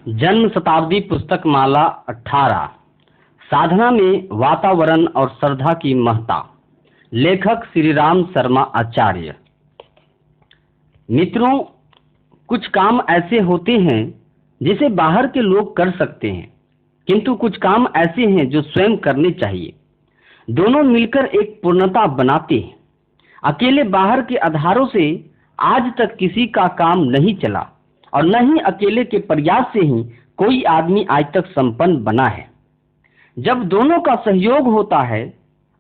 जन्म शताब्दी पुस्तक माला 18 साधना में वातावरण और श्रद्धा की महत्ता। लेखक श्री राम शर्मा आचार्य। मित्रों, कुछ काम ऐसे होते हैं जिसे बाहर के लोग कर सकते हैं, किंतु कुछ काम ऐसे हैं जो स्वयं करने चाहिए। दोनों मिलकर एक पूर्णता बनाते हैं। अकेले बाहर के आधारों से आज तक किसी का काम नहीं चला और न ही अकेले के प्रयास से ही कोई आदमी आज तक संपन्न बना है। जब दोनों का सहयोग होता है,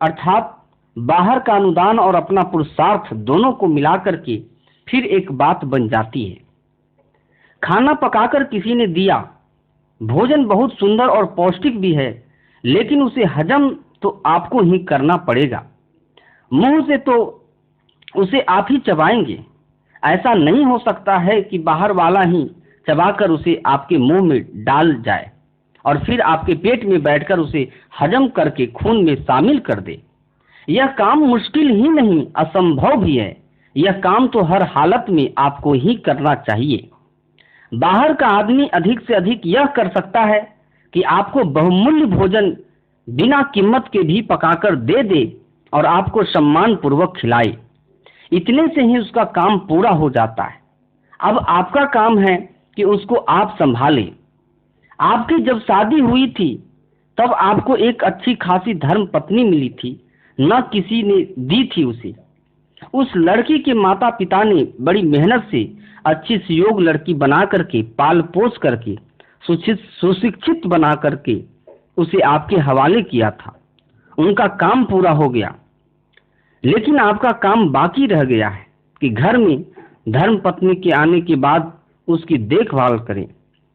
अर्थात बाहर का अनुदान और अपना पुरुषार्थ दोनों को मिलाकर के, फिर एक बात बन जाती है। खाना पकाकर किसी ने दिया, भोजन बहुत सुंदर और पौष्टिक भी है, लेकिन उसे हजम तो आपको ही करना पड़ेगा। मुंह से तो उसे आप ही चबाएंगे। ऐसा नहीं हो सकता है कि बाहर वाला ही चबाकर उसे आपके मुंह में डाल जाए और फिर आपके पेट में बैठकर उसे हजम करके खून में शामिल कर दे। यह काम मुश्किल ही नहीं, असंभव भी है। यह काम तो हर हालत में आपको ही करना चाहिए। बाहर का आदमी अधिक से अधिक यह कर सकता है कि आपको बहुमूल्य भोजन बिना कीमत के भी पकाकर दे दे और आपको सम्मान पूर्वक खिलाए। इतने से ही उसका काम पूरा हो जाता है। अब आपका काम है कि उसको आप संभालें। आपकी जब शादी हुई थी तब आपको एक अच्छी खासी धर्म पत्नी मिली थी, न किसी ने दी थी उसे। उस लड़की के माता पिता ने बड़ी मेहनत से अच्छी सुयोग्य लड़की बना करके, पाल पोस करके, सुशिक्षित बना करके उसे आपके हवाले किया था। उनका काम पूरा हो गया, लेकिन आपका काम बाकी रह गया है कि घर में धर्म पत्नी के आने के बाद उसकी देखभाल करें,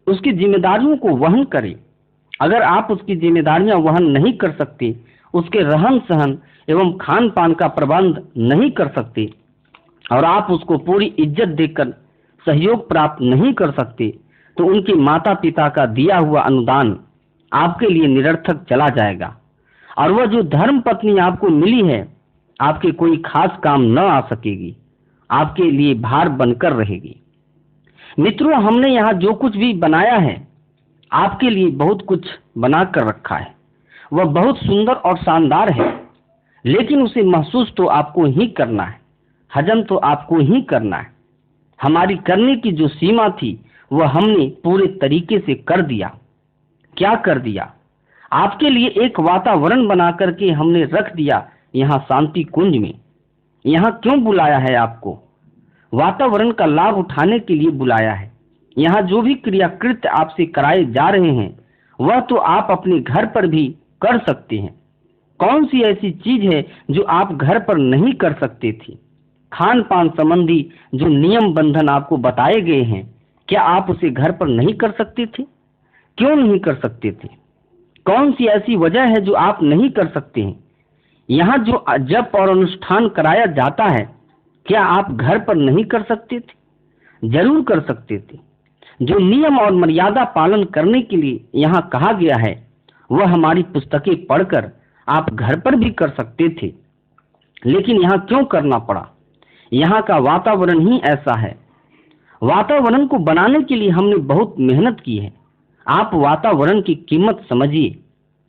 उसकी जिम्मेदारियों को वहन करें। अगर आप उसकी जिम्मेदारियां वहन नहीं कर सकते, उसके रहन सहन एवं खान पान का प्रबंध नहीं कर सकते और आप उसको पूरी इज्जत देकर सहयोग प्राप्त नहीं कर सकते, तो उनके माता पिता का दिया हुआ अनुदान आपके लिए निरर्थक चला जाएगा और वह जो धर्म पत्नी आपको मिली है आपके कोई खास काम न आ सकेगी, आपके लिए भार बनकर रहेगी। मित्रों, हमने यहाँ जो कुछ भी बनाया है आपके लिए बहुत कुछ बना कर रखा है। वह बहुत सुंदर और शानदार है, लेकिन उसे महसूस तो आपको ही करना है, हजम तो आपको ही करना है। हमारी करने की जो सीमा थी वह हमने पूरे तरीके से कर दिया। क्या कर दिया? आपके लिए एक वातावरण बना करके हमने रख दिया। यहाँ शांति कुंज में यहाँ क्यों बुलाया है आपको? वातावरण का लाभ उठाने के लिए बुलाया है। यहाँ जो भी क्रियाकृत्य आपसे कराए जा रहे हैं वह तो आप अपने घर पर भी कर सकते हैं। कौन सी ऐसी चीज है जो आप घर पर नहीं कर सकते थे? खान पान संबंधी जो नियम बंधन आपको बताए गए हैं, क्या आप उसे घर पर नहीं कर सकते थे? क्यों नहीं कर सकते थे? कौन सी ऐसी वजह है जो आप नहीं कर सकते हैं? यहाँ जो जप और अनुष्ठान कराया जाता है, क्या आप घर पर नहीं कर सकते थे? जरूर कर सकते थे। जो नियम और मर्यादा पालन करने के लिए यहाँ कहा गया है वह हमारी पुस्तकें पढ़कर आप घर पर भी कर सकते थे, लेकिन यहाँ क्यों करना पड़ा? यहाँ का वातावरण ही ऐसा है। वातावरण को बनाने के लिए हमने बहुत मेहनत की है। आप वातावरण की कीमत समझिए।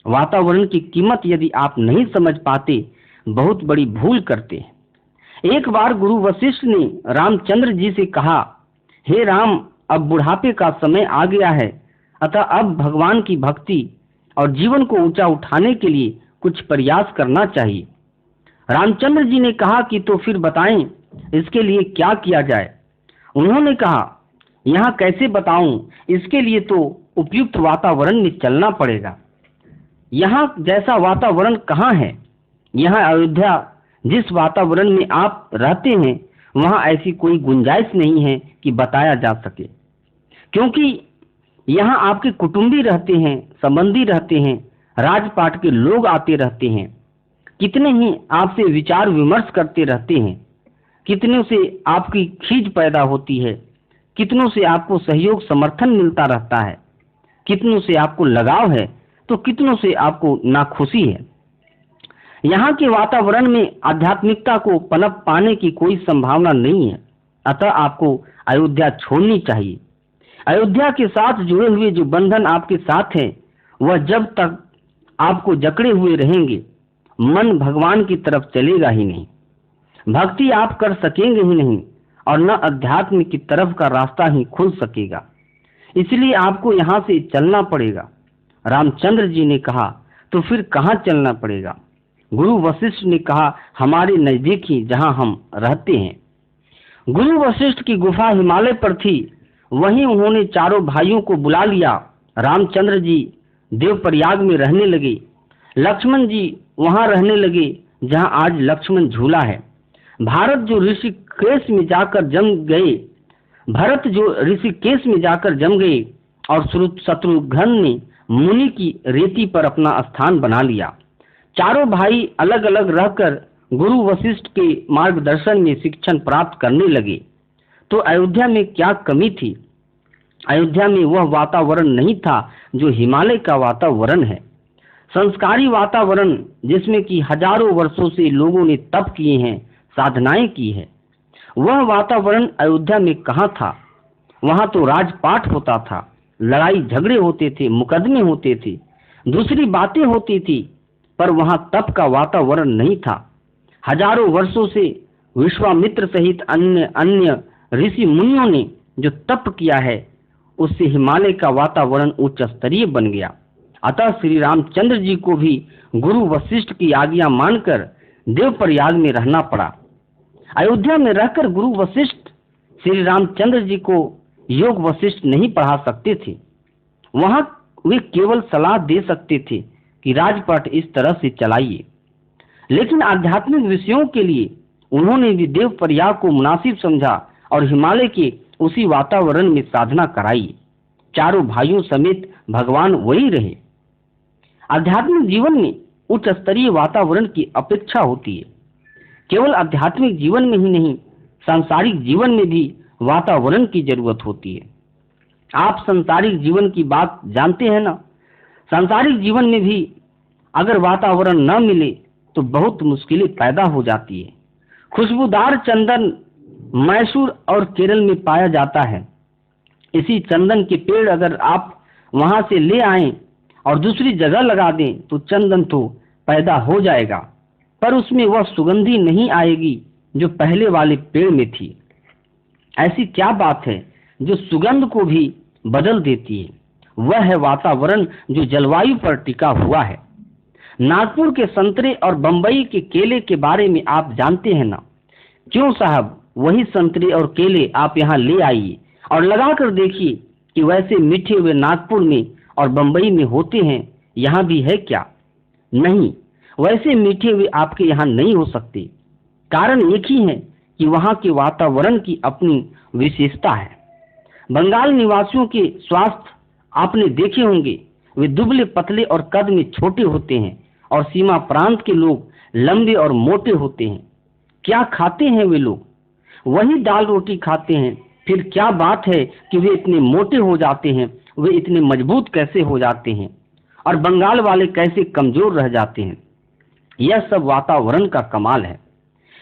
वातावरण की कीमत यदि आप नहीं समझ पाते, बहुत बड़ी भूल करते हैं। एक बार गुरु वशिष्ठ ने रामचंद्र जी से कहा, हे राम, अब बुढ़ापे का समय आ गया है, अतः अब भगवान की भक्ति और जीवन को ऊंचा उठाने के लिए कुछ प्रयास करना चाहिए। रामचंद्र जी ने कहा कि तो फिर बताएं, इसके लिए क्या किया जाए? उन्होंने कहा, यहाँ कैसे बताऊं, इसके लिए तो उपयुक्त वातावरण में चलना पड़ेगा। यहाँ जैसा वातावरण कहाँ है? यहाँ अयोध्या जिस वातावरण में आप रहते हैं वहाँ ऐसी कोई गुंजाइश नहीं है कि बताया जा सके, क्योंकि यहाँ आपके कुटुंबी रहते हैं, संबंधी रहते हैं, राजपाट के लोग आते रहते हैं। कितने ही आपसे विचार विमर्श करते रहते हैं, कितनों से आपकी खींच पैदा होती है, कितनों से आपको सहयोग समर्थन मिलता रहता है, कितनों से आपको लगाव है तो कितनों से आपको नाखुशी है। यहाँ के वातावरण में आध्यात्मिकता को पनप पाने की कोई संभावना नहीं है, अतः आपको अयोध्या छोड़नी चाहिए। अयोध्या के साथ जुड़े हुए जो बंधन आपके साथ हैं, वह जब तक आपको जकड़े हुए रहेंगे, मन भगवान की तरफ चलेगा ही नहीं, भक्ति आप कर सकेंगे ही नहीं, और न अध्यात्म की तरफ का रास्ता ही खुल सकेगा। इसलिए आपको यहाँ से चलना पड़ेगा। रामचंद्र जी ने कहा, तो फिर कहाँ चलना पड़ेगा? गुरु वशिष्ठ ने कहा, हमारे नजदीक ही जहाँ हम रहते हैं। गुरु वशिष्ठ की गुफा हिमालय पर थी। वहीं उन्होंने चारों भाइयों को बुला लिया। रामचंद्र जी देवप्रयाग में रहने लगे। लक्ष्मण जी वहां रहने लगे जहां आज लक्ष्मण झूला है। भरत जो ऋषिकेश में जाकर जम गए और शत्रुघ्न ने मुनि की रेती पर अपना स्थान बना लिया। चारों भाई अलग अलग रहकर गुरु वशिष्ठ के मार्गदर्शन में शिक्षण प्राप्त करने लगे। तो अयोध्या में क्या कमी थी? अयोध्या में वह वातावरण नहीं था जो हिमालय का वातावरण है। संस्कारी वातावरण, जिसमें कि हजारों वर्षों से लोगों ने तप किए हैं, साधनाएं की है, वह वातावरण अयोध्या में कहाँ था? वहां तो राजपाट होता था, लड़ाई झगड़े होते थे, मुकदमे होते थे, दूसरी बातें होती थी, पर वहां तप का वातावरण नहीं था। हजारों वर्षों से विश्वामित्र सहित अन्य ऋषि मुनियों ने जो तप किया है, उससे हिमालय का वातावरण उच्च स्तरीय बन गया। अतः श्री रामचंद्र जी को भी गुरु वशिष्ठ की आज्ञा मानकर देवप्रयाग में रहना पड़ा। अयोध्या में रहकर गुरु वशिष्ठ श्री रामचंद्र जी को योग वशिष्ठ नहीं पढ़ा सकते थे। वहां वे केवल सलाह दे सकते थे कि राजपाट इस तरह से चलाइए, लेकिन आध्यात्मिक विषयों के लिए उन्होंने भी देवप्रयाग को मुनासिब समझा और हिमालय के उसी वातावरण में साधना कराई। चारों भाइयों समेत भगवान वही रहे। आध्यात्मिक जीवन में उच्च स्तरीय वातावरण की अपेक्षा होती है। केवल आध्यात्मिक जीवन में ही नहीं, सांसारिक जीवन में भी वातावरण की जरूरत होती है। आप सांसारिक जीवन की बात जानते हैं ना? सांसारिक जीवन में भी अगर वातावरण न मिले तो बहुत मुश्किलें पैदा हो जाती है। खुशबूदार चंदन मैसूर और केरल में पाया जाता है। इसी चंदन के पेड़ अगर आप वहां से ले आएं और दूसरी जगह लगा दें तो चंदन तो पैदा हो जाएगा, पर उसमें वह सुगंधी नहीं आएगी जो पहले वाले पेड़ में थी। ऐसी क्या बात है जो सुगंध को भी बदल देती है? वह है वातावरण जो जलवायु पर टिका हुआ है। नागपुर के संतरे और बंबई के केले के बारे में आप जानते हैं ना? क्यों साहब, वही संतरे और केले आप यहाँ ले आइए और लगा कर देखिए कि वैसे मीठे हुए नागपुर में और बंबई में होते हैं, यहाँ भी है क्या? नहीं, वैसे मीठे हुए आपके यहाँ नहीं हो सकते। कारण एक ही है कि वहाँ के वातावरण की अपनी विशेषता है। बंगाल निवासियों के स्वास्थ्य आपने देखे होंगे, वे दुबले पतले और कद में छोटे होते हैं, और सीमा प्रांत के लोग लंबे और मोटे होते हैं। क्या खाते हैं वे लोग? वही दाल रोटी खाते हैं। फिर क्या बात है कि वे इतने मोटे हो जाते हैं, वे इतने मजबूत कैसे हो जाते हैं, और बंगाल वाले कैसे कमजोर रह जाते हैं? यह सब वातावरण का कमाल है।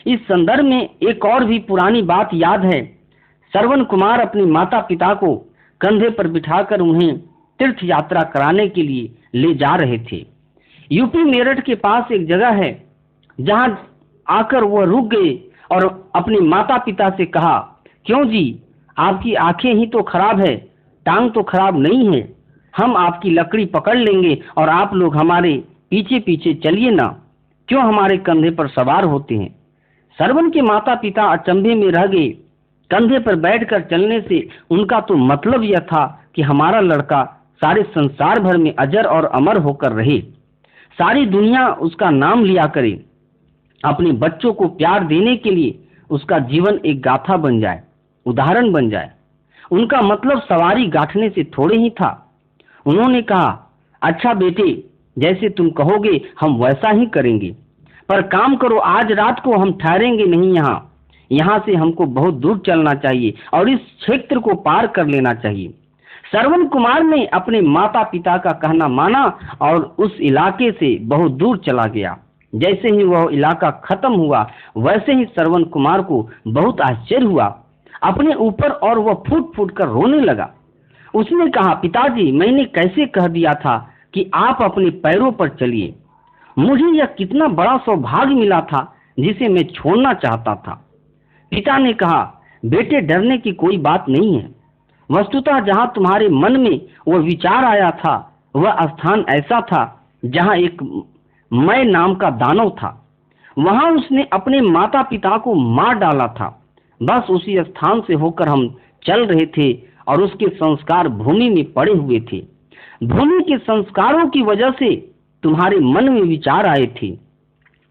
इस संदर्भ में एक और भी पुरानी बात याद है। श्रवण कुमार अपने माता पिता को कंधे पर बिठाकर उन्हें तीर्थ यात्रा कराने के लिए ले जा रहे थे। यूपी मेरठ के पास एक जगह है जहां आकर वह रुक गए और अपने माता पिता से कहा, क्यों जी, आपकी आंखें ही तो खराब है, टांग तो खराब नहीं है। हम आपकी लकड़ी पकड़ लेंगे और आप लोग हमारे पीछे पीछे चलिए ना, क्यों हमारे कंधे पर सवार होते हैं? श्रवण के माता पिता अचंभे में रह गए। कंधे पर बैठकर चलने से उनका तो मतलब यह था कि हमारा लड़का सारे संसार भर में अजर और अमर होकर रहे, सारी दुनिया उसका नाम लिया करे, अपने बच्चों को प्यार देने के लिए उसका जीवन एक गाथा बन जाए, उदाहरण बन जाए। उनका मतलब सवारी गांठने से थोड़े ही था। उन्होंने कहा, अच्छा बेटे, जैसे तुम कहोगे हम वैसा ही करेंगे, पर काम करो, आज रात को हम ठहरेंगे नहीं यहाँ से हमको बहुत दूर चलना चाहिए और इस क्षेत्र को पार कर लेना चाहिए। श्रवण कुमार ने अपने माता पिता का कहना माना और उस इलाके से बहुत दूर चला गया। जैसे ही वह इलाका खत्म हुआ, वैसे ही श्रवण कुमार को बहुत आश्चर्य हुआ अपने ऊपर, और वह फूट फूट कर रोने लगा। उसने कहा, पिताजी, मैंने कैसे कह दिया था कि आप अपने पैरों पर चलिए। मुझे यह कितना बड़ा सौभाग्य मिला था जिसे मैं छोड़ना चाहता था। पिता ने कहा, बेटे, डरने की कोई बात नहीं है। वस्तुतः जहां तुम्हारे मन में वह विचार आया था वह स्थान ऐसा था जहां एक मैं नाम का दानव था। वहां उसने अपने माता पिता को मार डाला था। बस उसी स्थान से होकर हम चल रहे थे और उसके संस्कार भूमि में पड़े हुए थे। भूमि के संस्कारों की वजह से तुम्हारे मन में विचार आए थे।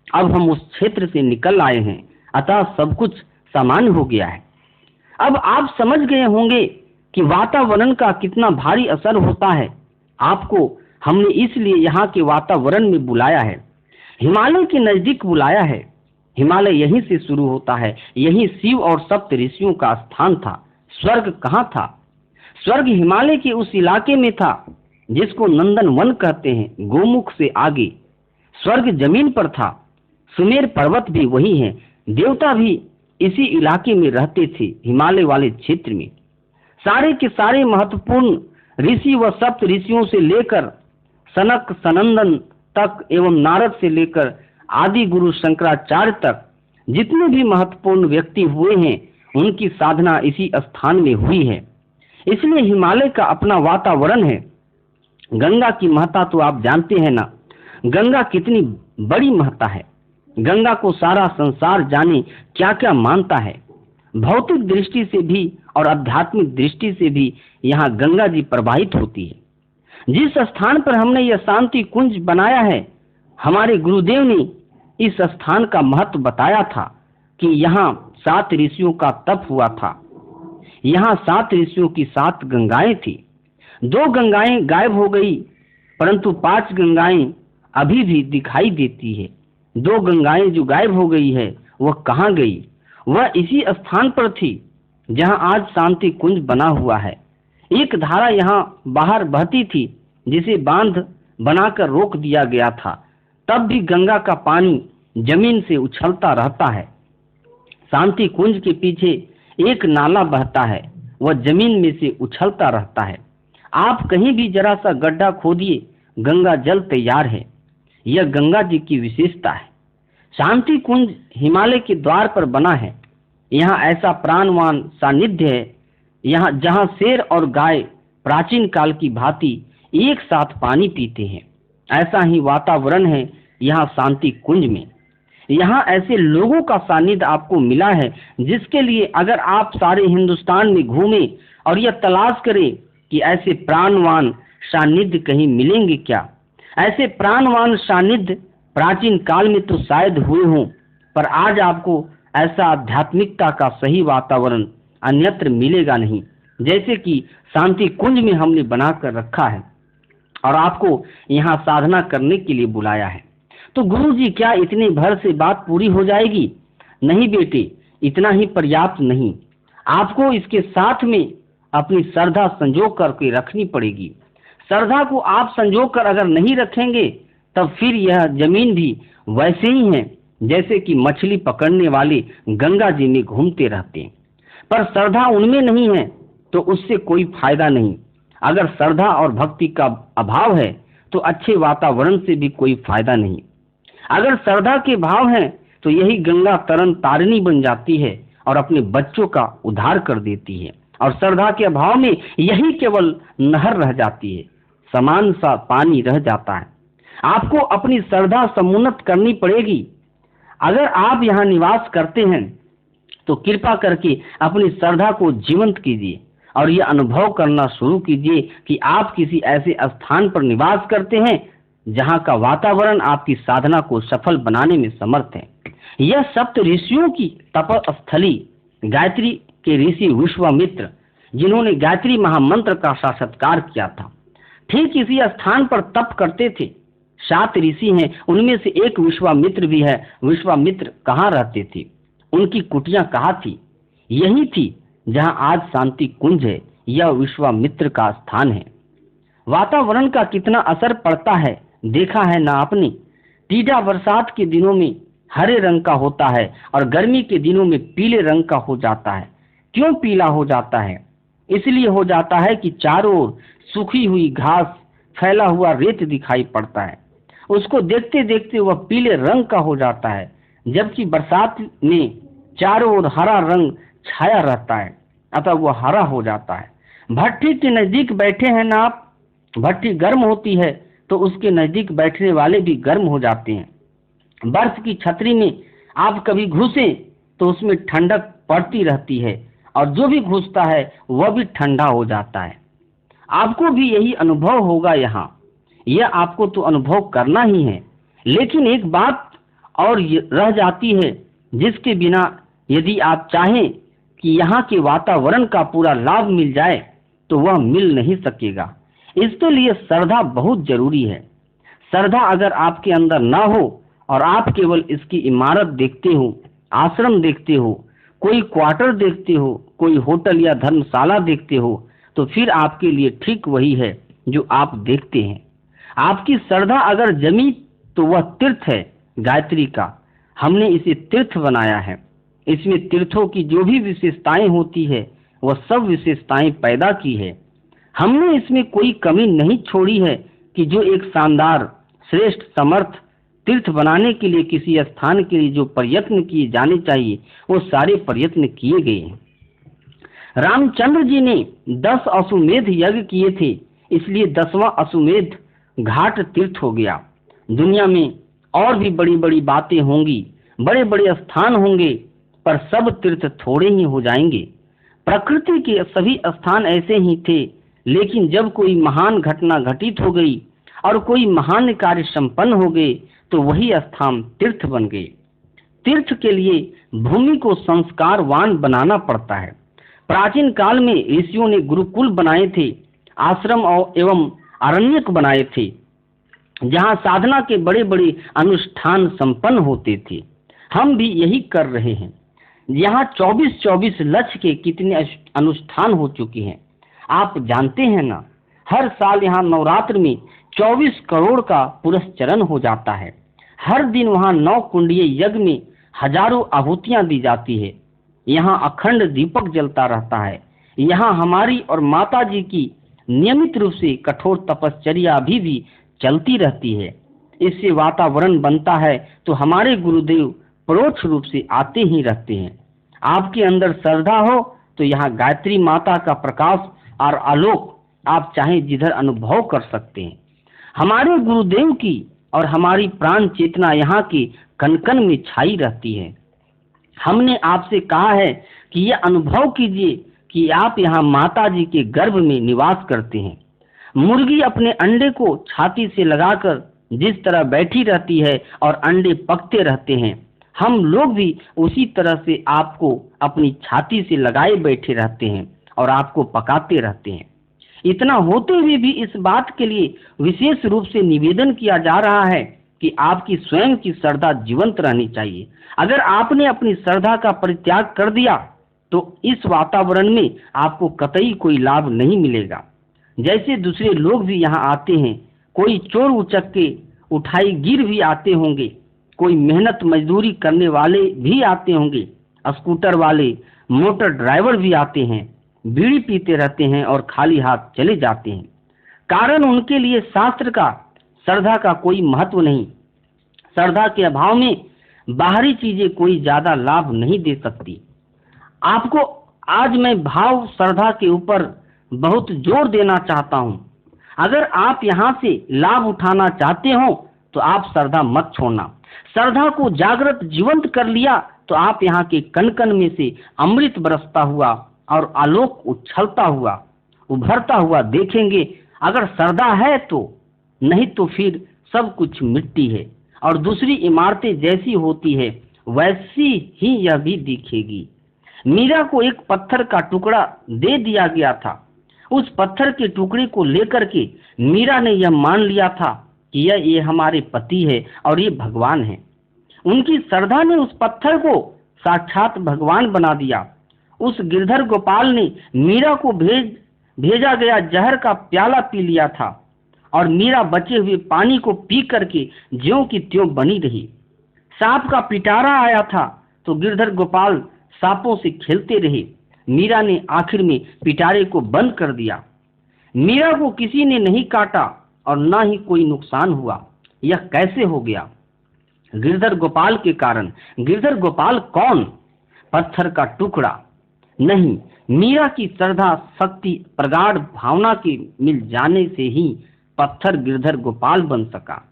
अब हम उस क्षेत्र से निकल आए हैं, अतः सब कुछ सामान्य हो गया है। अब आप समझ गए होंगे कि वातावरण का कितना भारी असर होता है। आपको हमने इसलिए यहाँ के वातावरण में बुलाया है, हिमालय के नजदीक बुलाया है। हिमालय यहीं से शुरू होता है। यहीं शिव और सप्त ऋषियों का स्थान था। स्वर्ग कहाँ था? स्वर्ग हिमालय के उस इलाके में था जिसको नंदन वन कहते हैं, गोमुख से आगे। स्वर्ग जमीन पर था। सुमेर पर्वत भी वही है। देवता भी इसी इलाके में रहते थे, हिमालय वाले क्षेत्र में। सारे के सारे महत्वपूर्ण ऋषि व सप्त ऋषियों से लेकर सनक सनंदन तक एवं नारद से लेकर आदि गुरु शंकराचार्य तक जितने भी महत्वपूर्ण व्यक्ति हुए हैं उनकी साधना इसी स्थान में हुई है। इसलिए हिमालय का अपना वातावरण है। गंगा की महत्ता तो आप जानते हैं ना, गंगा कितनी बड़ी महत्ता है। गंगा को सारा संसार जाने क्या क्या मानता है। भौतिक दृष्टि से भी और आध्यात्मिक दृष्टि से भी यहाँ गंगा जी प्रवाहित होती है। जिस स्थान पर हमने यह शांति कुंज बनाया है, हमारे गुरुदेव ने इस स्थान का महत्व बताया था कि यहाँ 7 ऋषियों का तप हुआ था। यहाँ 7 ऋषियों की 7 गंगाएं थी। 2 गंगाएं गायब हो गई, परंतु 5 गंगाएं अभी भी दिखाई देती है। 2 गंगाएं जो गायब हो गई है वह कहाँ गई? वह इसी स्थान पर थी जहाँ आज शांति कुंज बना हुआ है। एक धारा यहाँ बाहर बहती थी जिसे बांध बनाकर रोक दिया गया था, तब भी गंगा का पानी जमीन से उछलता रहता है। शांति कुंज के पीछे एक नाला बहता है, वह जमीन में से उछलता रहता है। आप कहीं भी जरा सा गड्ढा खोदिए, गंगा जल तैयार है। यह गंगा जी की विशेषता है। शांति कुंज हिमालय के द्वार पर बना है। यहाँ ऐसा प्राणवान सानिध्य है, यहाँ जहाँ शेर और गाय प्राचीन काल की भांति एक साथ पानी पीते हैं, ऐसा ही वातावरण है यहाँ शांति कुंज में। यहाँ ऐसे लोगों का सानिध्य आपको मिला है जिसके लिए अगर आप सारे हिंदुस्तान में घूमें और यह तलाश करें कि ऐसे प्राणवान सानिध्य कहीं मिलेंगे क्या। ऐसे प्राणवान सानिध्य प्राचीन काल में तो शायद हुए हों, पर आज आपको ऐसा आध्यात्मिकता का सही वातावरण अन्यत्र मिलेगा नहीं, जैसे कि शांति कुंज में हमने बनाकर रखा है और आपको यहाँ साधना करने के लिए बुलाया है। तो गुरुजी, क्या इतने भर से बात पूरी हो जाएगी? नहीं बेटे, इतना ही पर्याप्त नहीं। आपको इसके साथ में अपनी श्रद्धा संजो करके रखनी पड़ेगी। श्रद्धा को आप संजो कर अगर नहीं रखेंगे तब फिर यह जमीन भी वैसे ही है जैसे कि मछली पकड़ने वाले गंगा जी में घूमते रहते हैं। पर श्रद्धा उनमें नहीं है तो उससे कोई फायदा नहीं। अगर श्रद्धा और भक्ति का अभाव है तो अच्छे वातावरण से भी कोई फायदा नहीं। अगर श्रद्धा के भाव हैं तो यही गंगा तरन तारिणी बन जाती है और अपने बच्चों का उद्धार कर देती है, और श्रद्धा के अभाव में यही केवल नहर रह जाती है, समान सा पानी रह जाता है। आपको अपनी श्रद्धा समुन्नत करनी पड़ेगी। अगर आप यहाँ निवास करते हैं तो कृपा करके अपनी श्रद्धा को जीवंत कीजिए और यह अनुभव करना शुरू कीजिए कि आप किसी ऐसे स्थान पर निवास करते हैं जहाँ का वातावरण आपकी साधना को सफल बनाने में समर्थ है। यह सप्त ऋषियों की तपस्थली गायत्री के ऋषि विश्वामित्र, जिन्होंने गायत्री महामंत्र का साक्षात्कार किया था, ठीक इसी स्थान पर तप करते थे। 7 ऋषि हैं, उनमें से एक विश्वामित्र भी है। विश्वामित्र कहाँ रहते थे? उनकी कुटिया कहाँ थी? यही थी जहाँ आज शांति कुंज है। यह विश्वामित्र का स्थान है। वातावरण का कितना असर पड़ता है देखा है ना आपने? टीडा बरसात के दिनों में हरे रंग का होता है और गर्मी के दिनों में पीले रंग का हो जाता है। क्यों पीला हो जाता है? इसलिए हो जाता है कि चारों ओर सूखी हुई घास, फैला हुआ रेत दिखाई पड़ता है। उसको देखते देखते वह पीले रंग का हो जाता है, जबकि बरसात में चारों ओर हरा रंग छाया रहता है, अतः वह हरा हो जाता है। भट्ठी के नजदीक बैठे हैं ना आप, भट्ठी गर्म होती है तो उसके नजदीक बैठने वाले भी गर्म हो जाते हैं। बर्फ की छतरी में आप कभी घुसे तो उसमें ठंडक पड़ती रहती है, और जो भी घुसता है वह भी ठंडा हो जाता है। आपको भी यही अनुभव होगा। यहाँ यह आपको तो अनुभव करना ही है, लेकिन एक बात और रह जाती है, जिसके बिना यदि आप चाहें कि यहाँ के वातावरण का पूरा लाभ मिल जाए तो वह मिल नहीं सकेगा। इसके लिए श्रद्धा बहुत जरूरी है। श्रद्धा अगर आपके अंदर ना हो और आप केवल इसकी इमारत देखते हो, आश्रम देखते हो, कोई क्वार्टर देखते हो, कोई होटल या धर्मशाला देखते हो, तो फिर आपके लिए ठीक वही है जो आप देखते हैं। आपकी श्रद्धा अगर जमी तो वह तीर्थ है गायत्री का। हमने इसे तीर्थ बनाया है। इसमें तीर्थों की जो भी विशेषताएं होती है वह सब विशेषताएं पैदा की है। हमने इसमें कोई कमी नहीं छोड़ी है कि जो एक शानदार, श्रेष्ठ, समर्थ तीर्थ बनाने के लिए किसी स्थान के लिए जो प्रयत्न किए जाने चाहिए वो सारे प्रयत्न किए गए हैं। रामचंद्र जी ने 10 अश्वमेध यज्ञ किए थे, इसलिए 10वां अश्वमेध घाट तीर्थ हो गया। दुनिया में और भी बड़ी बड़ी बातें होंगी, बड़े बड़े स्थान होंगे, पर सब तीर्थ थोड़े ही हो जाएंगे। प्रकृति के सभी स्थान ऐसे ही थे, लेकिन जब कोई महान घटना घटित हो गई और कोई महान कार्य संपन्न हो गए तो वही स्थान तीर्थ बन गए। तीर्थ के लिए भूमि को संस्कारवान बनाना पड़ता है। प्राचीन काल में ऋषियों ने गुरुकुल बनाए थे, आश्रम एवं अरण्यक बनाए थे, जहाँ साधना के बड़े बड़े अनुष्ठान संपन्न होते थे। हम भी यही कर रहे हैं। यहाँ 24-24 लक्ष्य के कितने अनुष्ठान हो चुके हैं आप जानते हैं ना। हर साल यहाँ नवरात्र में 24 करोड़ का पुरस्चरण हो जाता है। हर दिन वहाँ 9 कुंडीय यज्ञ में हजारों आहुतियां दी जाती है। यहाँ अखंड दीपक जलता रहता है। यहाँ हमारी और माता जी की नियमित रूप से कठोर तपश्चर्या भी चलती रहती है। इससे वातावरण बनता है तो हमारे गुरुदेव परोक्ष रूप से आते ही रहते हैं। आपके अंदर श्रद्धा हो तो यहाँ गायत्री माता का प्रकाश और आलोक आप चाहे जिधर अनुभव कर सकते हैं। हमारे गुरुदेव की और हमारी प्राण चेतना यहाँ के कण कण में छाई रहती है। हमने आपसे कहा है कि यह अनुभव कीजिए कि आप यहाँ माता जी के गर्भ में निवास करते हैं। मुर्गी अपने अंडे को छाती से लगाकर जिस तरह बैठी रहती है और अंडे पकते रहते हैं, हम लोग भी उसी तरह से आपको अपनी छाती से लगाए बैठे रहते हैं और आपको पकाते रहते हैं। इतना होते हुए भी इस बात के लिए विशेष रूप से निवेदन किया जा रहा है कि आपकी स्वयं की श्रद्धा जीवंत रहनी चाहिए। अगर आपने अपनी श्रद्धा का परित्याग कर दिया तो इस वातावरण में आपको कतई कोई लाभ नहीं मिलेगा। जैसे दूसरे लोग भी यहाँ आते हैं, कोई चोर उचक्के उठाई गिर भी आते होंगे, कोई मेहनत मजदूरी करने वाले भी आते होंगे, स्कूटर वाले, मोटर ड्राइवर भी आते हैं, बीड़ी पीते रहते हैं और खाली हाथ चले जाते हैं। कारण उनके लिए शास्त्र का, श्रद्धा का कोई महत्व नहीं। श्रद्धा के अभाव में बाहरी चीजें कोई ज्यादा लाभ नहीं दे सकती। आपको आज मैं भाव श्रद्धा के ऊपर बहुत जोर देना चाहता हूं। अगर आप यहाँ से लाभ उठाना चाहते हो तो आप श्रद्धा मत छोड़ना। श्रद्धा को जागृत जीवंत कर लिया तो आप यहाँ के कण कण में से अमृत बरसता हुआ और आलोक उछलता हुआ, उभरता हुआ देखेंगे। अगर श्रद्धा है तो, नहीं तो फिर सब कुछ मिट्टी है और दूसरी इमारतें जैसी होती है वैसी ही यह भी दिखेगी। मीरा को एक पत्थर का टुकड़ा दे दिया गया था। उस पत्थर के टुकड़े को लेकर के मीरा ने यह मान लिया था कि ये हमारे पति है और ये भगवान है। उनकी श्रद्धा ने उस पत्थर को साक्षात भगवान बना दिया। उस गिरधर गोपाल ने मीरा को भेजा गया जहर का प्याला पी लिया था और मीरा बचे हुए पानी को पी करके ज्यों की त्यों बनी रही। सांप का पिटारा आया था तो गिरधर गोपाल सांपों से खेलते रहे। मीरा ने आखिर में पिटारे को बंद कर दिया। मीरा को किसी ने नहीं काटा और ना ही कोई नुकसान हुआ। यह कैसे हो गया? गिरधर गोपाल के कारण। गिरधर गोपाल कौन? पत्थर का टुकड़ा नहीं, मीरा की श्रद्धा, शक्ति, प्रगाढ़ भावना के मिल जाने से ही पत्थर गिरधर गोपाल बन सका।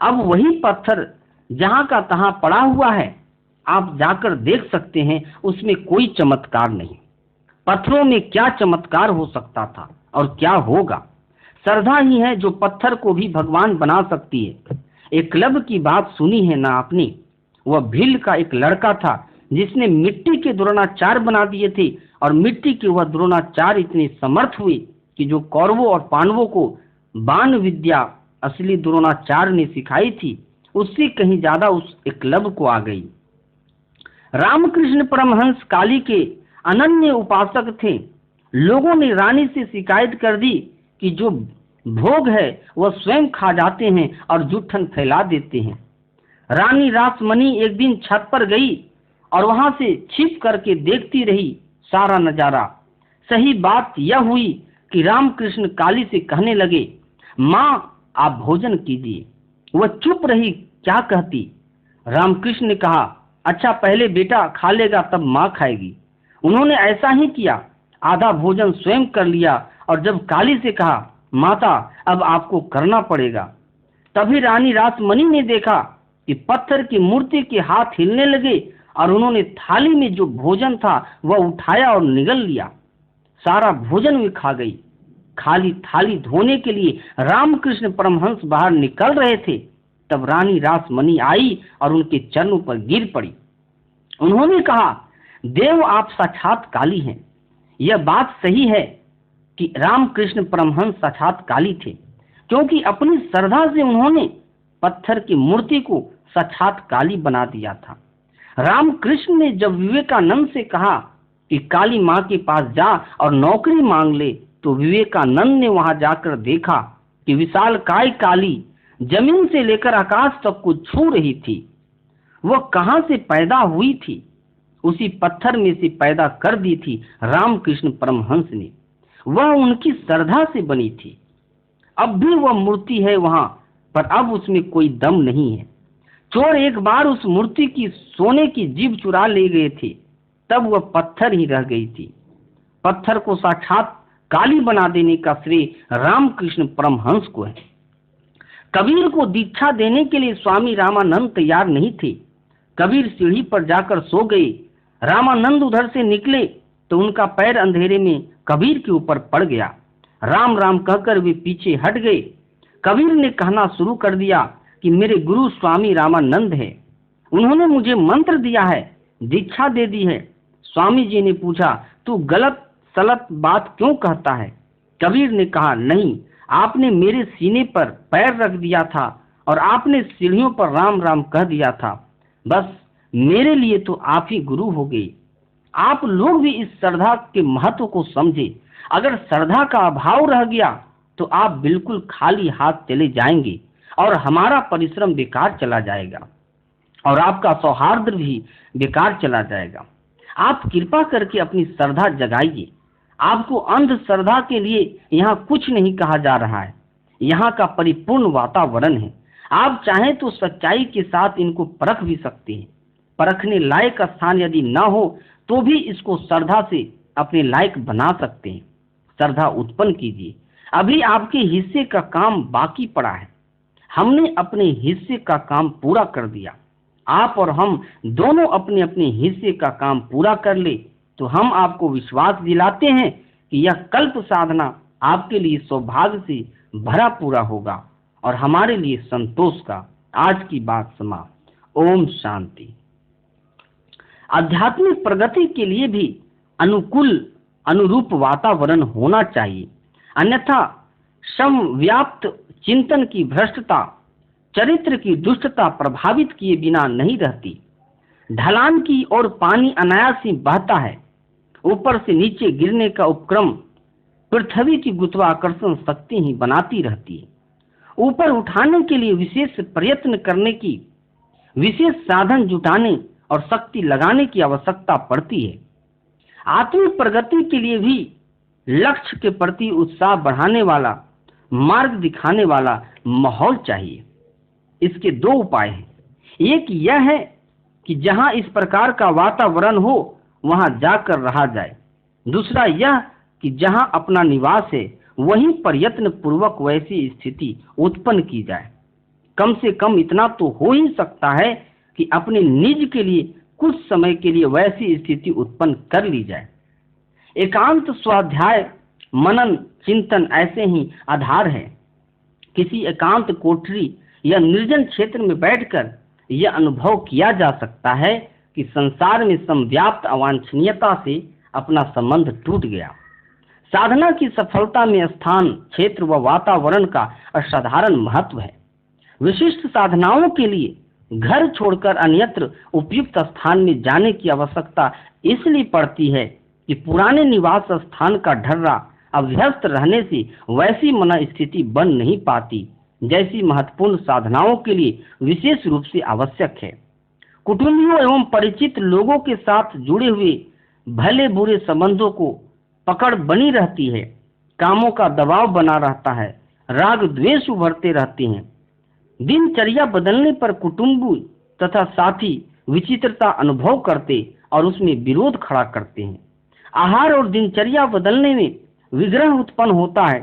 अब वही पत्थर जहां का तहां पड़ा हुआ है, आप जाकर देख सकते हैं, उसमें कोई चमत्कार नहीं। पत्थरों में क्या चमत्कार हो सकता था और क्या होगा? श्रद्धा ही है जो पत्थर को भी भगवान बना सकती है। एक क्लब की बात सुनी है ना आपने? वह भील का एक लड़का था जिसने मिट्टी के द्रोणाचार्य बना दिए थे, और मिट्टी के वह द्रोणाचार्य इतने समर्थ हुए कि जो कौरवों और पांडवों को बाण विद्या असली द्रोणाचार्य ने सिखाई थी, उससे कहीं ज्यादा उस एकलव्य को आ गई। रामकृष्ण परमहंस काली के अनन्य उपासक थे। लोगों ने रानी से शिकायत कर दी कि जो भोग है वह स्वयं खा जाते हैं और जूठन फैला देते हैं। रानी रासमणी एक दिन छत पर गई और वहां से छिप करके देखती रही सारा नजारा। सही बात यह हुई कि रामकृष्ण काली से कहने लगे, माँ आप भोजन कीजिए। वह चुप रही, क्या कहती? रामकृष्ण ने कहा, अच्छा पहले बेटा खा लेगा तब माँ खाएगी। उन्होंने ऐसा ही किया, आधा भोजन स्वयं कर लिया और जब काली से कहा, माता अब आपको करना पड़ेगा, तभी रानी रासमणी ने देखा कि पत्थर की मूर्ति के हाथ हिलने लगे और उन्होंने थाली में जो भोजन था वह उठाया और निगल लिया। सारा भोजन वे खा गई। खाली थाली धोने के लिए रामकृष्ण परमहंस बाहर निकल रहे थे, तब रानी रासमणी आई और उनके चरणों पर गिर पड़ी। उन्होंने कहा, देव आप साक्षात काली हैं। यह बात सही है कि रामकृष्ण परमहंस साक्षात काली थे, क्योंकि अपनी श्रद्धा से उन्होंने पत्थर की मूर्ति को साक्षात काली बना दिया था। रामकृष्ण ने जब विवेकानंद से कहा कि काली माँ के पास जा और नौकरी मांग ले, तो विवेकानंद ने वहां जाकर देखा कि विशालकाय काली जमीन से लेकर आकाश तक को छू रही थी। वह कहां से पैदा हुई थी? उसी पत्थर में से पैदा कर दी थी रामकृष्ण परमहंस ने। वह उनकी श्रद्धा से बनी थी। अब भी वह मूर्ति है वहां, पर अब उसमें कोई दम नहीं है। चोर एक बार उस मूर्ति की सोने की जीभ चुरा ले गए थे, तब वह पत्थर ही रह गई थी। पत्थर को साक्षात काली बना देने का श्रेय रामकृष्ण परमहंस को है। कबीर को दीक्षा देने के लिए स्वामी रामानंद तैयार नहीं थे। कबीर सीढ़ी पर जाकर सो गए। रामानंद उधर से निकले तो उनका पैर अंधेरे में कबीर के ऊपर पड़ गया। राम राम कहकर वे पीछे हट गए। कबीर ने कहना शुरू कर दिया कि मेरे गुरु स्वामी रामानंद है, उन्होंने मुझे मंत्र दिया है, दीक्षा दे दी है। स्वामी जी ने पूछा, तू गलत सलत बात क्यों कहता है? कबीर ने कहा, नहीं, आपने मेरे सीने पर पैर रख दिया था और आपने सीढ़ियों पर राम राम कह दिया था। बस मेरे लिए तो आप ही गुरु हो गए। आप लोग भी इस श्रद्धा के महत्व को समझे। अगर श्रद्धा का अभाव रह गया तो आप बिल्कुल खाली हाथ चले जाएंगे और हमारा परिश्रम बेकार चला जाएगा और आपका सौहार्द भी बेकार चला जाएगा। आप कृपा करके अपनी श्रद्धा जगाइए। आपको अंध श्रद्धा के लिए यहाँ कुछ नहीं कहा जा रहा है। यहाँ का परिपूर्ण वातावरण है। आप चाहें तो सच्चाई के साथ इनको परख भी सकते हैं। परखने लायक स्थान यदि न हो तो भी इसको श्रद्धा से अपने लायक बना सकते हैं। श्रद्धा उत्पन्न कीजिए। अभी आपके हिस्से का काम बाकी पड़ा है। हमने अपने हिस्से का काम पूरा कर दिया। आप और हम दोनों अपने अपने हिस्से का काम पूरा कर ले तो हम आपको विश्वास दिलाते हैं कि यह कल्प साधना आपके लिए सौभाग्य से भरा पूरा होगा और हमारे लिए संतोष का। आज की बात समाप्त। ओम शांति। आध्यात्मिक प्रगति के लिए भी अनुकूल अनुरूप वातावरण होना चाहिए, अन्यथा समव्याप्त चिंतन की भ्रष्टता, चरित्र की दुष्टता प्रभावित किए बिना नहीं रहती। ढलान की ओर पानी अनायास ही बहता है। ऊपर से नीचे गिरने का उपक्रम पृथ्वी की गुरुत्वाकर्षण शक्ति ही बनाती रहती है। ऊपर उठाने के लिए विशेष प्रयत्न करने की, विशेष साधन जुटाने और शक्ति लगाने की आवश्यकता पड़ती है। आत्मिक प्रगति के लिए भी लक्ष्य के प्रति उत्साह बढ़ाने वाला, मार्ग दिखाने वाला माहौल चाहिए। इसके दो उपाय हैं। एक यह है कि जहां इस प्रकार का वातावरण हो वहां जाकर रहा जाए। दूसरा यह कि जहां अपना निवास है वहीं प्रयत्न पूर्वक वैसी स्थिति उत्पन्न की जाए। कम से कम इतना तो हो ही सकता है कि अपने निज के लिए कुछ समय के लिए वैसी स्थिति उत्पन्न कर ली जाए। एकांत स्वाध्याय, मनन, चिंतन ऐसे ही आधार है। किसी एकांत कोठरी या निर्जन क्षेत्र में बैठकर यह अनुभव किया जा सकता है कि संसार में समव्याप्त अवांछनीयता से अपना संबंध टूट गया। साधना की सफलता में स्थान, क्षेत्र व वातावरण का असाधारण महत्व है। विशिष्ट साधनाओं के लिए घर छोड़कर अन्यत्र उपयुक्त स्थान में जाने की आवश्यकता इसलिए पड़ती है कि पुराने निवास स्थान का ढर्रा अभ्यस्त रहने से वैसी मन स्थिति बन नहीं पाती जैसी महत्वपूर्ण साधनाओं के लिए विशेष रूप से आवश्यक है। कुटुंबियों एवं परिचित लोगों के साथ जुड़े हुए भले बुरे संबंधों को पकड़ बनी रहती है, कामों का दबाव बना रहता है, राग द्वेष उभरते रहते हैं। दिनचर्या बदलने पर कुटुंबी तथा साथी विचित्रता अनुभव करते और उसमें विरोध खड़ा करते हैं। आहार और दिनचर्या बदलने में विग्रह उत्पन्न होता है।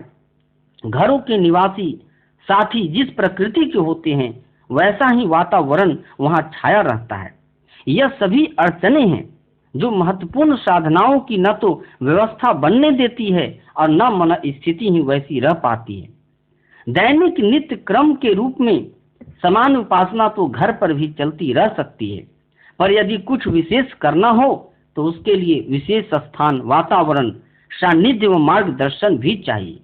घरों के निवासी साथी जिस प्रकृति के होते हैं वैसा ही वातावरण वहां छाया रहता है। यह सभी अड़चनें हैं जो महत्वपूर्ण साधनाओं की न तो व्यवस्था बनने देती है और न मन स्थिति ही वैसी रह पाती है। दैनिक नित्य क्रम के रूप में समान उपासना तो घर पर भी चलती रह सकती है, पर यदि कुछ विशेष करना हो तो उसके लिए विशेष स्थान, वातावरण, सानिध्य व मार्गदर्शन भी चाहिए।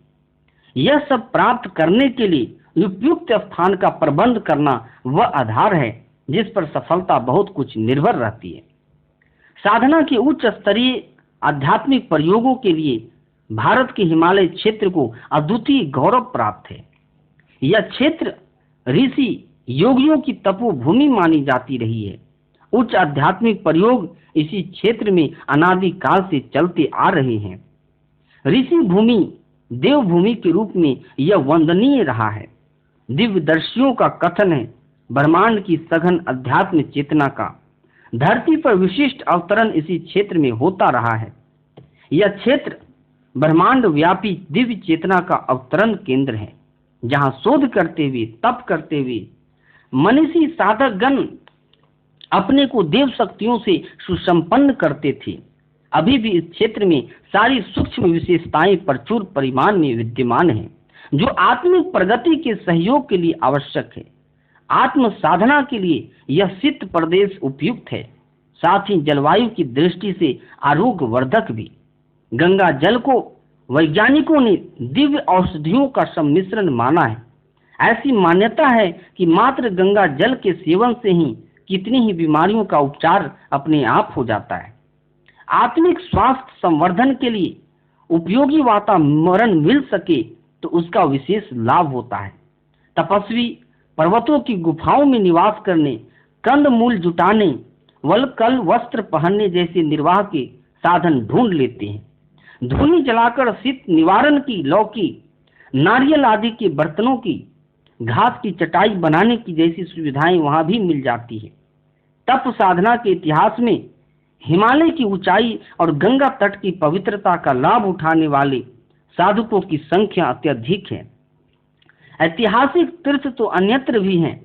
यह सब प्राप्त करने के लिए उपयुक्त स्थान का प्रबंध करना वह आधार है जिस पर सफलता बहुत कुछ निर्भर रहती है। साधना के उच्च स्तरीय आध्यात्मिक प्रयोगों के लिए भारत के हिमालय क्षेत्र को अद्वितीय गौरव प्राप्त है। यह क्षेत्र ऋषि योगियों की तपोभूमि मानी जाती रही है। उच्च आध्यात्मिक प्रयोग इसी क्षेत्र में अनादि काल से चलते आ रहे हैं। ऋषि भूमि, देवभूमि के रूप में यह वंदनीय रहा है। दिव्यदर्शियों का कथन है, ब्रह्मांड की सघन अध्यात्म चेतना का धरती पर विशिष्ट अवतरण इसी क्षेत्र में होता रहा है। यह क्षेत्र ब्रह्मांड व्यापी दिव्य चेतना का अवतरण केंद्र है, जहां शोध करते हुए, तप करते हुए मनीषी साधक गण अपने को देव शक्तियों से सुसंपन्न करते थे। अभी भी इस क्षेत्र में सारी सूक्ष्म विशेषताएं प्रचुर परिमाण में विद्यमान हैं, जो आत्मिक प्रगति के सहयोग के लिए आवश्यक है। आत्म साधना के लिए यह सिद्ध प्रदेश उपयुक्त है, साथ ही जलवायु की दृष्टि से आरोग्य वर्धक भी। गंगा जल को वैज्ञानिकों ने दिव्य औषधियों का सम्मिश्रण माना है। ऐसी मान्यता है कि मात्र गंगा जल के सेवन से ही कितनी ही बीमारियों का उपचार अपने आप हो जाता है। आत्मिक स्वास्थ्य संवर्धन के लिए उपयोगी वातावरण मिल सके तो उसका विशेष लाभ होता है। तपस्वी पर्वतों की गुफाओं में निवास करने, कंद मूल जुटाने, वलकल वस्त्र पहनने जैसे निर्वाह के साधन ढूंढ लेते हैं। धूनी जलाकर शीत निवारण की लौकी, नारियल आदि के बर्तनों की, घास की चटाई बनाने की जैसी सुविधाएं वहां भी मिल जाती है। तप साधना के इतिहास में हिमालय की ऊंचाई और गंगा तट की पवित्रता का लाभ उठाने वाले साधुकों की संख्या अत्यधिक है। ऐतिहासिक तीर्थ तो अन्यत्र भी हैं,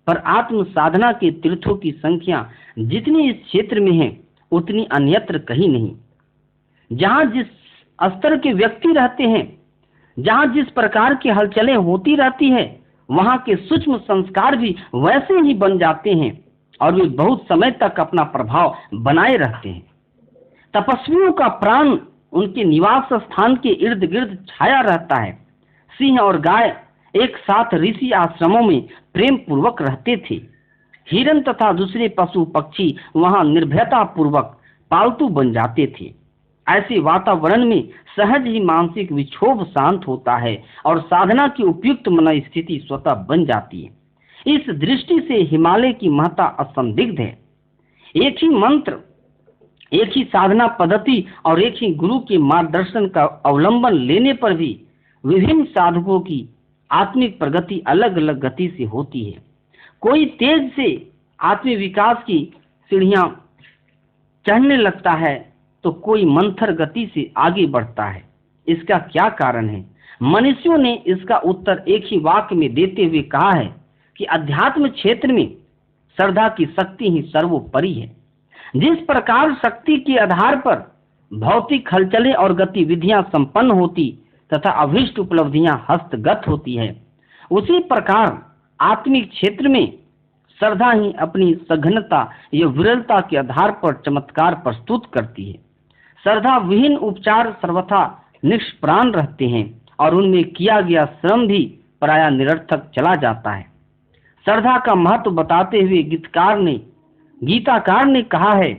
पर आत्म साधना के तीर्थों की संख्या जितनी इस क्षेत्र में है उतनी अन्यत्र कहीं नहीं। जहां जिस स्तर के व्यक्ति रहते हैं, जहां जिस प्रकार की हलचलें होती रहती है, वहां के सूक्ष्म संस्कार भी वैसे ही बन जाते हैं और वे बहुत समय तक अपना प्रभाव बनाए रहते हैं। तपस्वियों का प्राण उनके निवास स्थान के इर्द गिर्द छाया रहता है। सिंह और गाय एक साथ ऋषि आश्रमों में प्रेम पूर्वक रहते थे। हिरण तथा दूसरे पशु पक्षी वहां निर्भयता पूर्वक पालतू बन जाते थे। ऐसे वातावरण में सहज ही मानसिक विक्षोभ शांत होता है और साधना की उपयुक्त मन स्थिति स्वतः बन जाती है। इस दृष्टि से हिमालय की महत्ता असंदिग्ध है। एक ही मंत्र, एक ही साधना पद्धति और एक ही गुरु के मार्गदर्शन का अवलंबन लेने पर भी विभिन्न साधकों की आत्मिक प्रगति अलग अलग गति से होती है। कोई तेज से आत्मिक विकास की सीढ़ियां चढ़ने लगता है तो कोई मंथर गति से आगे बढ़ता है। इसका क्या कारण है? मनुष्यों ने इसका उत्तर एक ही वाक्य में देते हुए कहा है कि अध्यात्म क्षेत्र में श्रद्धा की शक्ति ही सर्वोपरि है। जिस प्रकार शक्ति के आधार पर भौतिक हलचलें और गतिविधियां संपन्न होती तथा अभीष्ट उपलब्धियां हस्तगत होती है, उसी प्रकार आत्मिक क्षेत्र में श्रद्धा ही अपनी सघनता या विरलता के आधार पर चमत्कार प्रस्तुत करती है। श्रद्धा विहीन उपचार सर्वथा निष्प्राण रहते हैं और उनमें किया गया श्रम भी प्रायः निरर्थक चला जाता है। श्रद्धा का महत्व बताते हुए गीताकार ने कहा है,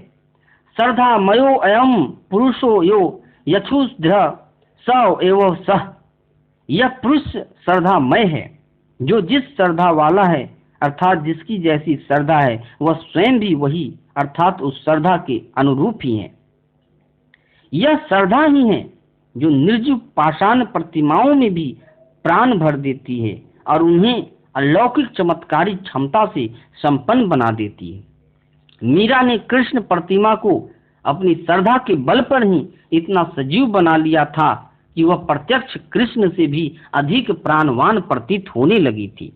श्रद्धा मयो अयम पुरुषो यो यथुद्र स एव सह। यह पुरुष श्रद्धामय है जो जिस श्रद्धा वाला है, अर्थात जिसकी जैसी श्रद्धा है, वह स्वयं भी वही अर्थात उस श्रद्धा के अनुरूप ही है। यह श्रद्धा ही है जो निर्जीव पाषाण प्रतिमाओं में भी प्राण भर देती है और उन्हें अलौकिक चमत्कारी क्षमता से संपन्न बना देती है। मीरा ने कृष्ण प्रतिमा को अपनी श्रद्धा के बल पर ही इतना सजीव बना लिया था कि वह प्रत्यक्ष कृष्ण से भी अधिक प्राणवान प्रतीत होने लगी थी।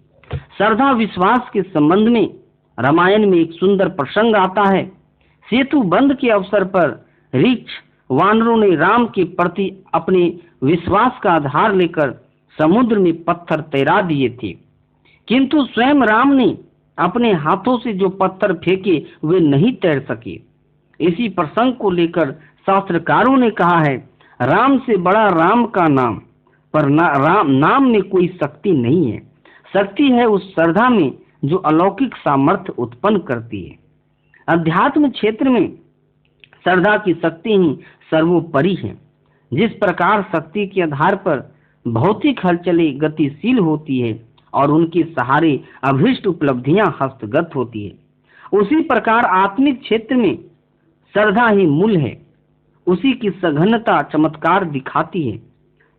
श्रद्धा विश्वास के संबंध में रामायण में एक सुंदर प्रसंग आता है। सेतु बंध के अवसर पर ऋक्ष वानरों ने राम के प्रति अपने विश्वास का आधार लेकर समुद्र में पत्थर तैरा दिए थे, किंतु स्वयं राम ने अपने हाथों से जो पत्थर फेंके वे नहीं तैर सके। इसी प्रसंग को लेकर शास्त्रकारों ने कहा है, राम से बड़ा राम का नाम, पर नाम में कोई शक्ति नहीं है। शक्ति है उस श्रद्धा में जो अलौकिक सामर्थ्य उत्पन्न करती है। अध्यात्म क्षेत्र में श्रद्धा की शक्ति ही सर्वोपरि है। जिस प्रकार शक्ति के आधार पर भौतिक हलचलें गतिशील होती है और उनके सहारे अभीष्ट उपलब्धियां हस्तगत होती है, उसी प्रकार आत्मिक क्षेत्र में श्रद्धा ही मूल है। उसी की सघनता चमत्कार दिखाती है।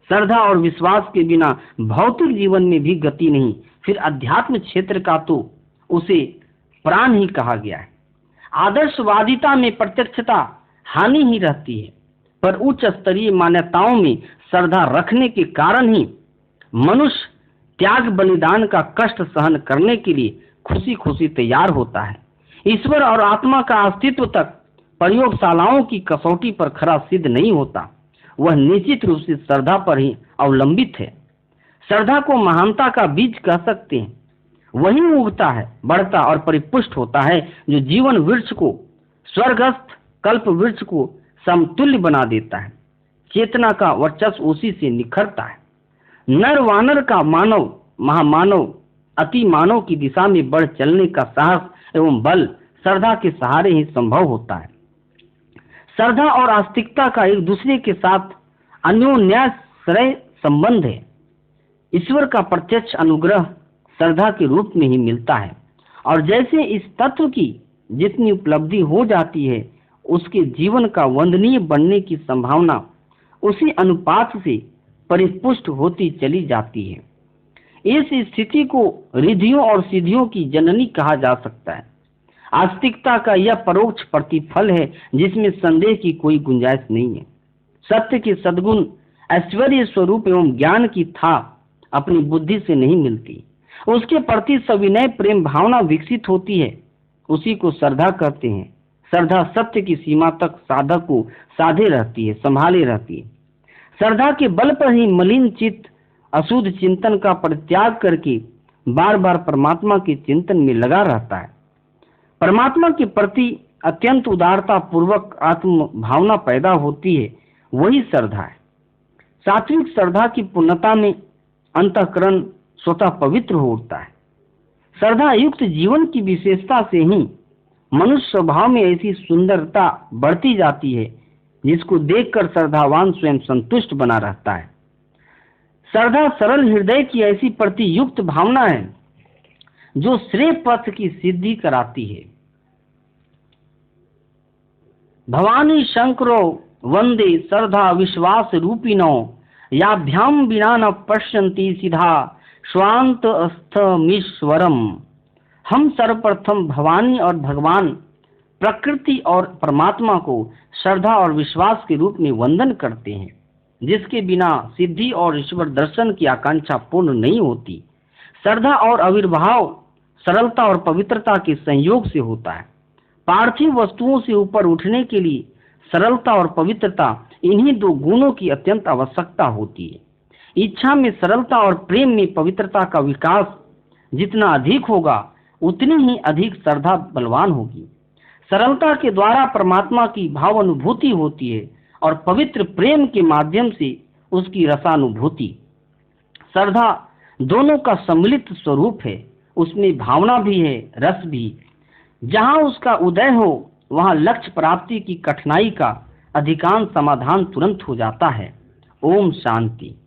श्रद्धा और विश्वास के बिना भौतिक जीवन में भी गति नहीं, फिर अध्यात्म क्षेत्र का तो उसे प्राण ही कहा गया है। आदर्शवादिता में प्रत्यक्षता हानि ही रहती है, पर उच्च स्तरीय मान्यताओं में श्रद्धा रखने के कारण ही मनुष्य त्याग बलिदान का कष्ट सहन करने के लिए खुशी खुशी तैयार होता है। ईश्वर और आत्मा का अस्तित्व तक प्रयोगशालाओं की कसौटी पर खरा सिद्ध नहीं होता, वह निश्चित रूप से श्रद्धा पर ही अवलंबित है। श्रद्धा को महानता का बीज कह सकते हैं। वही उगता है, बढ़ता और परिपुष्ट होता है जो जीवन वृक्ष को, स्वर्गस्थ कल्प वृक्ष को समतुल्य बना देता है। चेतना का वर्चस्व उसी से निखरता है। नर वानर का मानव महामानव अति मानव की दिशा में बढ़ चलने का साहस एवं बल श्रद्धा के सहारे ही संभव होता है। श्रद्धा और आस्तिकता का एक दूसरे के साथ अन्योन्याश्रय संबंध है। ईश्वर का प्रत्यक्ष अनुग्रह श्रद्धा के रूप में ही मिलता है और जैसे इस तत्व की जितनी उपलब्धि हो जाती है, उसके जीवन का वंदनीय बनने की संभावना उसी अनुपात से परिपुष्ट होती चली जाती है। इस स्थिति को रिद्धियों और सिद्धियों की जननी कहा जा सकता है। आस्तिकता का यह परोक्ष प्रतिफल है जिसमें संदेह की कोई गुंजाइश नहीं है। सत्य के सद्गुण, ऐश्वर्य स्वरूप एवं ज्ञान की था अपनी बुद्धि से नहीं मिलती, उसके प्रति सविनय प्रेम भावना विकसित होती है, उसी को श्रद्धा कहते हैं। श्रद्धा सत्य की सीमा तक साधक को साधे रहती है, संभाले रहती है। श्रद्धा के बल पर ही मलिन चित्त अशुद्ध चिंतन का परित्याग करके बार बार परमात्मा के चिंतन में लगा रहता है। परमात्मा के प्रति अत्यंत उदारता पूर्वक आत्म भावना पैदा होती है, वही श्रद्धा है। सात्विक श्रद्धा की पूर्णता में अंतःकरण स्वतः पवित्र हो उठता है। श्रद्धा युक्त जीवन की विशेषता से ही मनुष्य स्वभाव में ऐसी सुंदरता बढ़ती जाती है जिसको देखकर श्रद्धावान स्वयं संतुष्ट बना रहता है। श्रद्धा सरल हृदय की ऐसी प्रति युक्त भावना है जो श्रेय पथ की सिद्धि कराती है। भवानी शंकरो वंदे श्रद्धा विश्वास रूपिणो याभ्याम विना न पश्यन्ति सिद्धा स्वांत अस्थमीश्वरम। हम सर्वप्रथम भवानी और भगवान प्रकृति और परमात्मा को श्रद्धा और विश्वास के रूप में वंदन करते हैं, जिसके बिना सिद्धि और ईश्वर दर्शन की आकांक्षा पूर्ण नहीं होती। श्रद्धा और आविर्भाव सरलता और पवित्रता के संयोग से होता है। पार्थिव वस्तुओं से ऊपर उठने के लिए सरलता और पवित्रता, इन्हीं दो गुणों की अत्यंत आवश्यकता होती है। इच्छा में सरलता और प्रेम में पवित्रता का विकास जितना अधिक होगा, उतनी ही अधिक श्रद्धा बलवान होगी। सरलता के द्वारा परमात्मा की भाव अनुभूति होती है और पवित्र प्रेम के माध्यम से उसकी रसानुभूति। श्रद्धा दोनों का सम्मिलित स्वरूप है, उसमें भावना भी है, रस भी। जहाँ उसका उदय हो वहाँ लक्ष्य प्राप्ति की कठिनाई का अधिकांश समाधान तुरंत हो जाता है। ओम शांति।